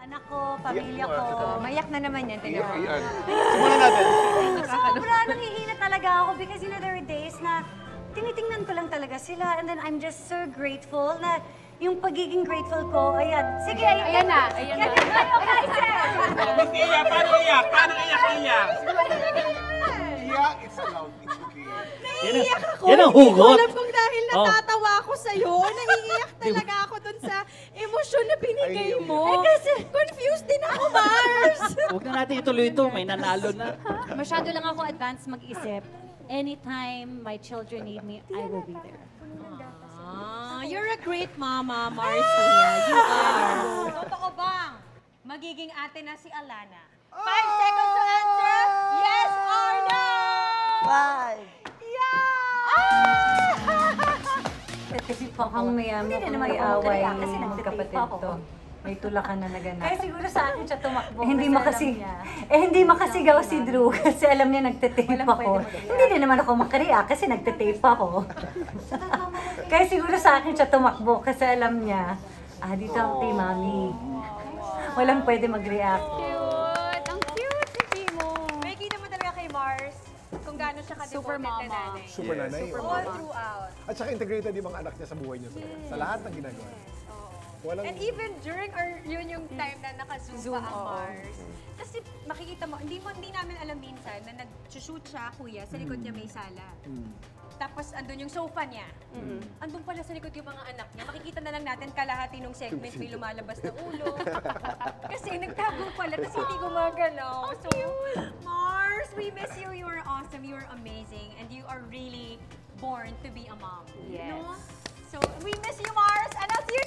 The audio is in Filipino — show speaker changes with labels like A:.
A: anak ko, pamilya ko.
B: Mayak na naman yan.
C: Iyan. Simulan natin.
A: Sobra, nanghihina talaga ako because there are days na tinitingnan ko lang talaga sila and then I'm just so grateful na yung pagiging grateful ko, ayan. Sige,
B: Ayan na. Ayan na.
D: Paano iyak? Paano iyak?
C: Iyak, it's allowed. It's okay.
E: Naiiyak ako.
F: Yan ang
E: Hindi ko
F: hugot.
E: alam kung dahil natatawa ako sa'yo. Naiiyak talaga ako dun sa emosyon na binigay mo. Kasi confused din ako, Mars.
F: Huwag na natin ituloy ito. May nanalo na.
A: Masyado lang ako advance mag-isip. Anytime my children need me, I will be there.
E: You're a great mama, Marcia. You are.
B: Totoo bang magiging ate na si Alana? 5 seconds to answer. Yes or no?
A: 5! Kasi pakang mayaman kung may away kasi kapatid to. May tulakan na naganap. Kaya siguro sa akin siya tumakbo. Hindi makasigaw si Drew kasi alam niya nagtitape ako. Hindi din naman ako makareact kasi nagtitape ako. Kaya siguro sa akin siya tumakbo kasi alam niya, dito ako kay Mami. Walang pwede mag-react.
B: Cute! Ang cute si Timo. May kita mo talaga kay Mars kung gaano siya
A: Super
B: ka-devoted na
A: mama.
B: nanay.
C: Super nanay.
B: All throughout.
C: At saka integrated yung mga anak niya sa buhay niya. Sa lahat ng ginagawa. Walang...
B: And even during yung time na naka-zoom pa ang Mars. Kasi makikita mo, hindi namin alam minsan na nag-shoot siya, kuya, sa likod niya may sala. Tapos andun yung sofa niya. Andun pala sa likod yung mga anak niya. Makikita na lang natin kalahati nung segment may lumalabas na ulo. Kasi nagtago pala, tapos hindi gumagalaw. So, Mars, we miss you. You are awesome. You are amazing. And you are really born to be a mom.
A: Yes.
B: No? So, we miss you, Mars. And I'll see you